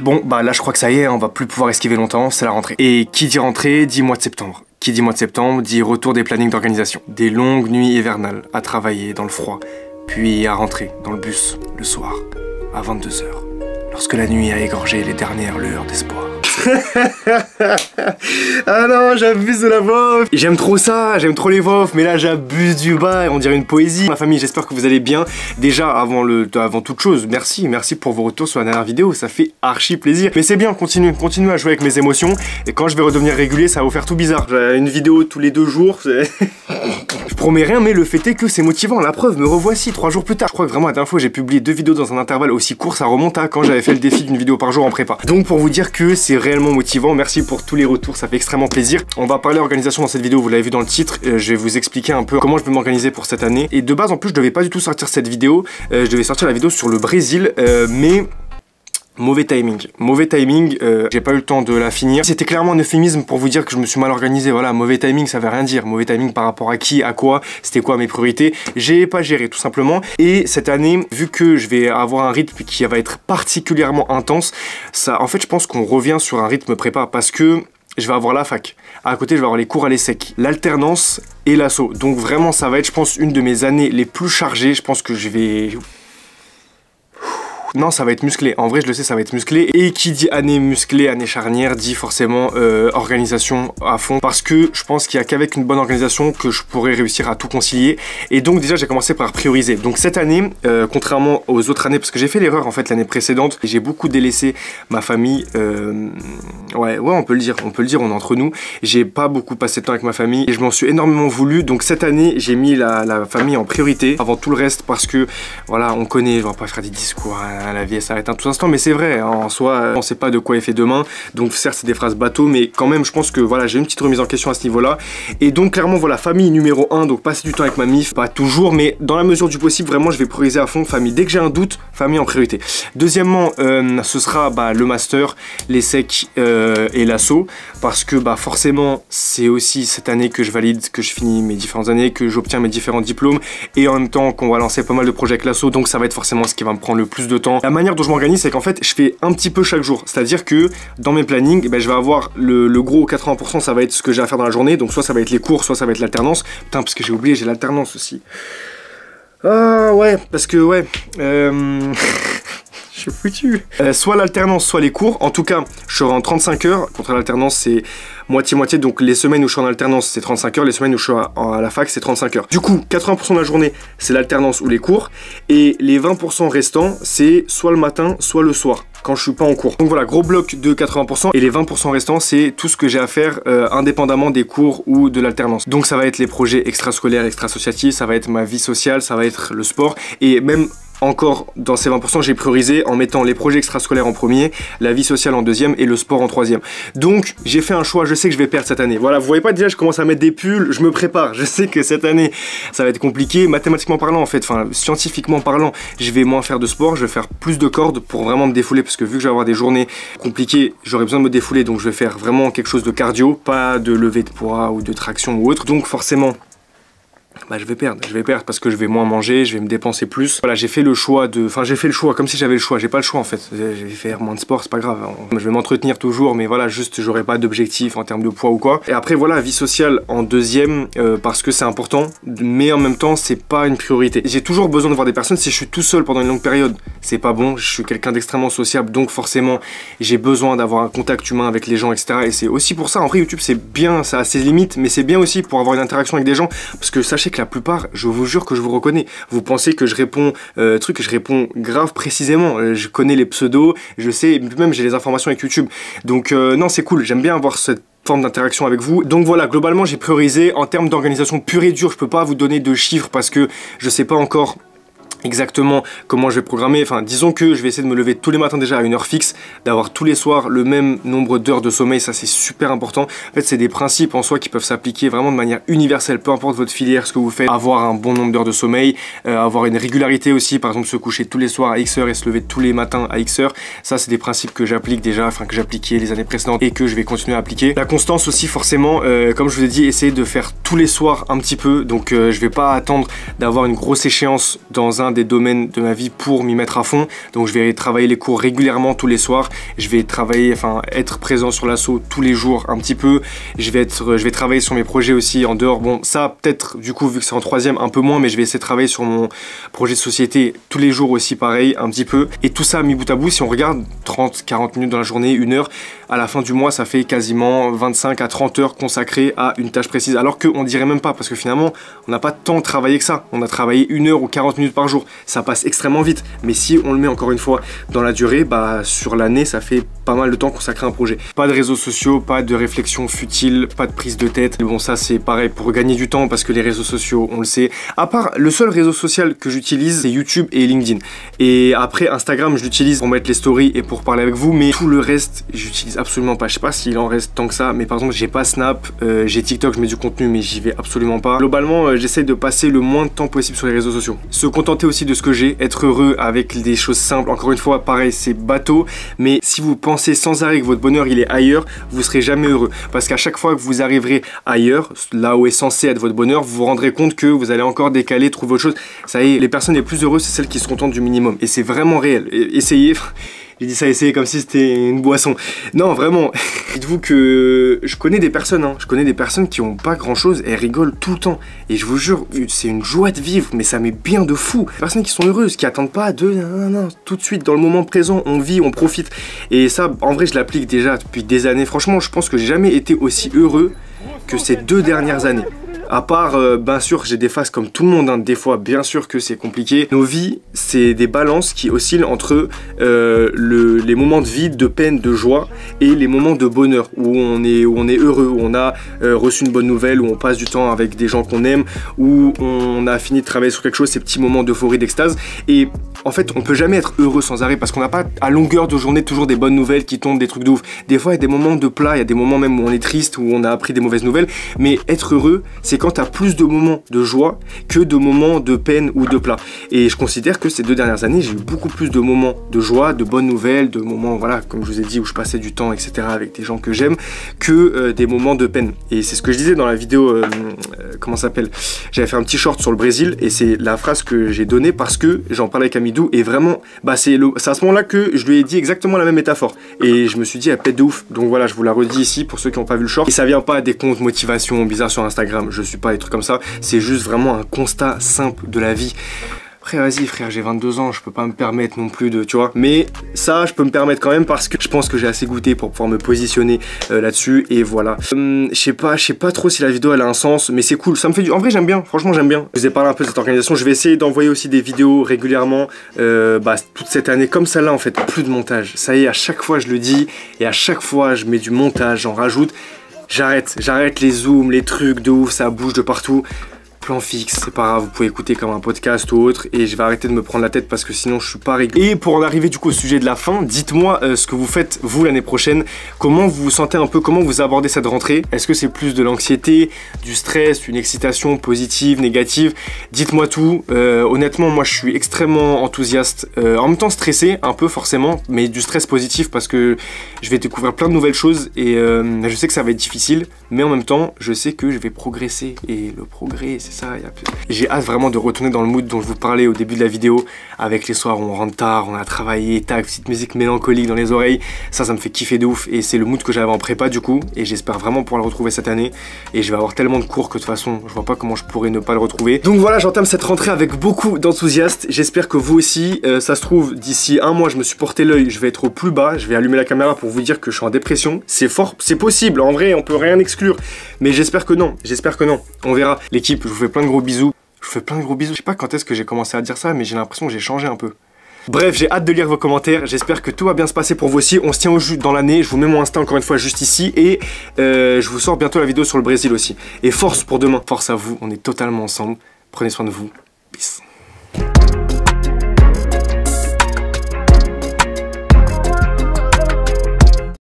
Bon, bah là je crois que ça y est, on va plus pouvoir esquiver longtemps, c'est la rentrée. Et qui dit rentrée, dit mois de septembre. Qui dit mois de septembre, dit retour des plannings d'organisation. Des longues nuits hivernales à travailler dans le froid, puis à rentrer dans le bus le soir, à 22 h, lorsque la nuit a égorgé les dernières lueurs d'espoir. Ah non, j'abuse de la voix off. J'aime trop ça, j'aime trop les voix off, mais là j'abuse du bas, on dirait une poésie. Ma famille, j'espère que vous allez bien. Déjà, avant toute chose, merci pour vos retours sur la dernière vidéo, ça fait archi plaisir. Mais c'est bien, continuez à jouer avec mes émotions. Et quand je vais redevenir régulier, ça va vous faire tout bizarre. Une vidéo tous les 2 jours, je promets rien, mais le fait est que c'est motivant. La preuve, me revoici 3 jours plus tard. Je crois que vraiment la dernière fois j'ai publié 2 vidéos dans un intervalle aussi court, ça remonte à quand j'avais fait le défi d'une vidéo par jour en prépa. Donc pour vous dire que c'est réellement motivant, merci pour tous les retours, ça fait extrêmement plaisir. On va parler organisation dans cette vidéo, vous l'avez vu dans le titre, je vais vous expliquer un peu comment je peux m'organiser pour cette année. Et de base en plus je devais pas du tout sortir cette vidéo, je devais sortir la vidéo sur le Brésil, mais... Mauvais timing, j'ai pas eu le temps de la finir. C'était clairement un euphémisme pour vous dire que je me suis mal organisé, voilà, mauvais timing ça veut rien dire, mauvais timing par rapport à qui, à quoi, c'était quoi mes priorités, j'ai pas géré tout simplement. Et cette année, vu que je vais avoir un rythme qui va être particulièrement intense, ça, en fait je pense qu'on revient sur un rythme prépa parce que je vais avoir la fac, à côté je vais avoir les cours à l'ESSEC, l'alternance et l'assaut, donc vraiment ça va être je pense une de mes années les plus chargées, je pense que je vais... Non, ça va être musclé. En vrai, je le sais, ça va être musclé. Et qui dit année musclée, année charnière, dit forcément organisation à fond. Parce que je pense qu'il n'y a qu'avec une bonne organisation que je pourrais réussir à tout concilier. Et donc déjà, j'ai commencé par prioriser. Donc cette année, contrairement aux autres années, parce que j'ai fait l'erreur en fait l'année précédente, j'ai beaucoup délaissé ma famille. Ouais, on peut le dire, on est entre nous. J'ai pas beaucoup passé de temps avec ma famille et je m'en suis énormément voulu. Donc cette année, j'ai mis la famille en priorité avant tout le reste parce que voilà, on connaît, je vais pas faire des discours. La vie elle s'arrête un tout instant, mais c'est vrai, hein, en soi on sait pas de quoi est fait demain, donc certes c'est des phrases bateau, mais quand même je pense que voilà, j'ai une petite remise en question à ce niveau là. Et donc clairement voilà, famille numéro 1, donc passer du temps avec ma mif, pas toujours, mais dans la mesure du possible vraiment je vais prioriser à fond famille. Dès que j'ai un doute, famille en priorité. Deuxièmement, ce sera le master, l'ESSEC et l'assaut, parce que forcément c'est aussi cette année que je valide, que je finis mes différentes années, que j'obtiens mes différents diplômes, et en même temps qu'on va lancer pas mal de projets avec l'assaut, donc ça va être forcément ce qui va me prendre le plus de temps. La manière dont je m'organise, c'est qu'en fait je fais un petit peu chaque jour, c'est à dire que dans mes plannings je vais avoir le gros 80%, ça va être ce que j'ai à faire dans la journée, donc soit ça va être les cours, soit ça va être l'alternance. Putain, parce que j'ai oublié, j'ai l'alternance aussi. Ah ouais, parce que ouais je suis foutu. Soit l'alternance, soit les cours. En tout cas, je serai en 35 heures. Contre l'alternance, c'est moitié-moitié. Donc les semaines où je suis en alternance, c'est 35 heures. Les semaines où je suis à la fac, c'est 35 heures. Du coup, 80% de la journée, c'est l'alternance ou les cours. Et les 20% restants, c'est soit le matin, soit le soir, quand je suis pas en cours. Donc voilà, gros bloc de 80%. Et les 20% restants, c'est tout ce que j'ai à faire indépendamment des cours ou de l'alternance. Donc ça va être les projets extrascolaires, extra-associatifs. Ça va être ma vie sociale, ça va être le sport. Et même... Encore dans ces 20%, j'ai priorisé en mettant les projets extrascolaires en premier, la vie sociale en deuxième et le sport en troisième. Donc j'ai fait un choix, je sais que je vais perdre cette année. Voilà, vous voyez pas, déjà je commence à mettre des pulls, je me prépare. Je sais que cette année ça va être compliqué, mathématiquement parlant en fait, enfin scientifiquement parlant, je vais moins faire de sport, je vais faire plus de cordes pour vraiment me défouler, parce que vu que je vais avoir des journées compliquées, j'aurai besoin de me défouler, donc je vais faire vraiment quelque chose de cardio, pas de levée de poids ou de traction ou autre. Donc forcément... je vais perdre parce que je vais moins manger, je vais me dépenser plus. Voilà, j'ai fait le choix de... Enfin, j'ai fait le choix comme si j'avais le choix. J'ai pas le choix en fait. Je vais faire moins de sport, c'est pas grave. Je vais m'entretenir toujours, mais voilà, juste j'aurai pas d'objectif en termes de poids ou quoi. Et après, voilà, vie sociale en deuxième parce que c'est important, mais en même temps, c'est pas une priorité. J'ai toujours besoin de voir des personnes. Si je suis tout seul pendant une longue période, c'est pas bon. Je suis quelqu'un d'extrêmement sociable, donc forcément, j'ai besoin d'avoir un contact humain avec les gens, etc. Et c'est aussi pour ça, en vrai, YouTube, c'est bien, ça a ses limites, mais c'est bien aussi pour avoir une interaction avec des gens, parce que sachez que la plupart, je vous jure que je vous reconnais. Vous pensez que je réponds je réponds grave précisément. Je connais les pseudos, je sais, même j'ai les informations avec YouTube. Donc non, c'est cool, j'aime bien avoir cette forme d'interaction avec vous. Donc voilà, globalement, j'ai priorisé en termes d'organisation pure et dure. Je peux pas vous donner de chiffres parce que je sais pas encore exactement comment je vais programmer. Enfin, disons que je vais essayer de me lever tous les matins déjà à une heure fixe, d'avoir tous les soirs le même nombre d'heures de sommeil. Ça, c'est super important. En fait, c'est des principes en soi qui peuvent s'appliquer vraiment de manière universelle, peu importe votre filière, ce que vous faites. Avoir un bon nombre d'heures de sommeil, avoir une régularité aussi, par exemple se coucher tous les soirs à X heures et se lever tous les matins à X heures. Ça, c'est des principes que j'applique déjà, enfin que j'appliquais les années précédentes et que je vais continuer à appliquer. La constance aussi, forcément, comme je vous ai dit, essayer de faire tous les soirs un petit peu. Donc je vais pas attendre d'avoir une grosse échéance dans un l'un des domaines de ma vie pour m'y mettre à fond. Donc je vais travailler les cours régulièrement tous les soirs. Je vais travailler, enfin être présent sur l'asso tous les jours un petit peu. Je vais travailler sur mes projets aussi en dehors. Bon, ça peut-être du coup vu que c'est en troisième un peu moins, mais je vais essayer de travailler sur mon projet de société tous les jours aussi pareil un petit peu. Et tout ça mis bout à bout, si on regarde 30-40 minutes dans la journée, 1 heure, à la fin du mois ça fait quasiment 25 à 30 heures consacrées à une tâche précise. Alors qu'on dirait même pas, parce que finalement on n'a pas tant travaillé que ça. On a travaillé 1 heure ou 40 minutes par jour. Ça passe extrêmement vite. Mais si on le met encore une fois dans la durée, bah sur l'année ça fait pas mal de temps consacré à un projet. Pas de réseaux sociaux, pas de réflexion futile, pas de prise de tête. Bon, ça c'est pareil pour gagner du temps, parce que les réseaux sociaux, on le sait. À part le seul réseau social que j'utilise, c'est YouTube et LinkedIn. Et après Instagram, je l'utilise pour mettre les stories et pour parler avec vous, mais tout le reste, j'utilise absolument pas. Je sais pas s'il en reste tant que ça, mais par exemple, j'ai pas Snap, j'ai TikTok, je mets du contenu, mais j'y vais absolument pas. Globalement, j'essaie de passer le moins de temps possible sur les réseaux sociaux. Se contenter aussi de ce que j'ai, être heureux avec des choses simples. Encore une fois, pareil, c'est bateau, mais si vous pensez sans arrêt que votre bonheur il est ailleurs, vous serez jamais heureux. Parce qu'à chaque fois que vous arriverez ailleurs, là où est censé être votre bonheur, vous vous rendrez compte que vous allez encore décaler, trouver autre chose. Ça y est, les personnes les plus heureuses, c'est celles qui se contentent du minimum. Et c'est vraiment réel. Essayez. J'ai dit ça, essayez comme si c'était une boisson. Non, vraiment. Dites-vous que je connais des personnes, je connais des personnes qui ont pas grand-chose et elles rigolent tout le temps. Et je vous jure, c'est une joie de vivre, mais ça met bien de fou. Des personnes qui sont heureuses, qui attendent pas de non, tout de suite, dans le moment présent, on vit, on profite. Et ça, en vrai, je l'applique déjà depuis des années. Franchement, je pense que j'ai jamais été aussi heureux que ces 2 dernières années. À part, bien sûr, j'ai des phases comme tout le monde, des fois, bien sûr que c'est compliqué. Nos vies, c'est des balances qui oscillent entre les moments de vide, de peine, de joie et les moments de bonheur où on est heureux, où on a reçu une bonne nouvelle, où on passe du temps avec des gens qu'on aime, où on a fini de travailler sur quelque chose, ces petits moments d'euphorie, d'extase. Et en fait, on peut jamais être heureux sans arrêt parce qu'on n'a pas à longueur de journée toujours des bonnes nouvelles qui tombent, des trucs de ouf. Des fois, il y a des moments de plat, il y a des moments même où on est triste, où on a appris des mauvaises nouvelles. Mais être heureux, c'est quand tu as plus de moments de joie que de moments de peine ou de plat. Et je considère que ces 2 dernières années, j'ai eu beaucoup plus de moments de joie, de bonnes nouvelles, de moments, voilà, comme je vous ai dit, où je passais du temps, etc. avec des gens que j'aime, que des moments de peine. Et c'est ce que je disais dans la vidéo, comment ça s'appelle ? J'avais fait un petit short sur le Brésil et c'est la phrase que j'ai donnée parce que j'en parlais avec Amidou et vraiment, bah c'est à ce moment-là que je lui ai dit exactement la même métaphore. Et je me suis dit, elle pète de ouf. Donc voilà, je vous la redis ici pour ceux qui n'ont pas vu le short. Et ça vient pas des comptes motivation bizarres sur Instagram, je suis pas des trucs comme ça, c'est juste vraiment un constat simple de la vie. Après vas-y frère, j'ai 22 ans, je peux pas me permettre non plus de, tu vois, mais ça je peux me permettre quand même parce que je pense que j'ai assez goûté pour pouvoir me positionner là-dessus et voilà. Je sais pas trop si la vidéo elle a un sens, mais c'est cool, ça me fait du... En vrai j'aime bien, franchement j'aime bien. Je vous ai parlé un peu de cette organisation, je vais essayer d'envoyer aussi des vidéos régulièrement toute cette année comme celle-là en fait, plus de montage. Ça y est, à chaque fois je le dis et à chaque fois je mets du montage, j'en rajoute. J'arrête les zooms, les trucs de ouf, ça bouge de partout. Plan fixe, c'est pas grave, vous pouvez écouter comme un podcast ou autre et je vais arrêter de me prendre la tête parce que sinon je suis pas réglé. Et pour en arriver du coup au sujet de la fin, dites-moi ce que vous faites vous l'année prochaine, comment vous vous sentez un peu, comment vous abordez cette rentrée. Est-ce que c'est plus de l'anxiété, du stress, une excitation positive, négative? Dites-moi tout. Honnêtement, moi je suis extrêmement enthousiaste, en même temps stressé un peu forcément, mais du stress positif parce que je vais découvrir plein de nouvelles choses et je sais que ça va être difficile, mais en même temps je sais que je vais progresser et le progrès c'est ça. J'ai hâte vraiment de retourner dans le mood dont je vous parlais au début de la vidéo, avec les soirs où on rentre tard, on a travaillé, tac, petite musique mélancolique dans les oreilles, ça me fait kiffer de ouf et c'est le mood que j'avais en prépa du coup et j'espère vraiment pouvoir le retrouver cette année et je vais avoir tellement de cours que de toute façon je vois pas comment je pourrais ne pas le retrouver. Donc voilà, j'entame cette rentrée avec beaucoup d'enthousiasme, j'espère que vous aussi, ça se trouve d'ici un mois je me suis porté l'œil, je vais être au plus bas, je vais allumer la caméra pour vous dire que je suis en dépression, c'est fort, c'est possible, en vrai on peut rien exclure, mais j'espère que non, on verra. L'équipe, je vous fais plein de gros bisous. Je sais pas quand est-ce que j'ai commencé à dire ça, mais j'ai l'impression que j'ai changé un peu. Bref, j'ai hâte de lire vos commentaires. J'espère que tout va bien se passer pour vous aussi. On se tient au jus dans l'année. Je vous mets mon Insta encore une fois juste ici. Et je vous sors bientôt la vidéo sur le Brésil aussi. Et force pour demain. Force à vous. On est totalement ensemble. Prenez soin de vous. Peace.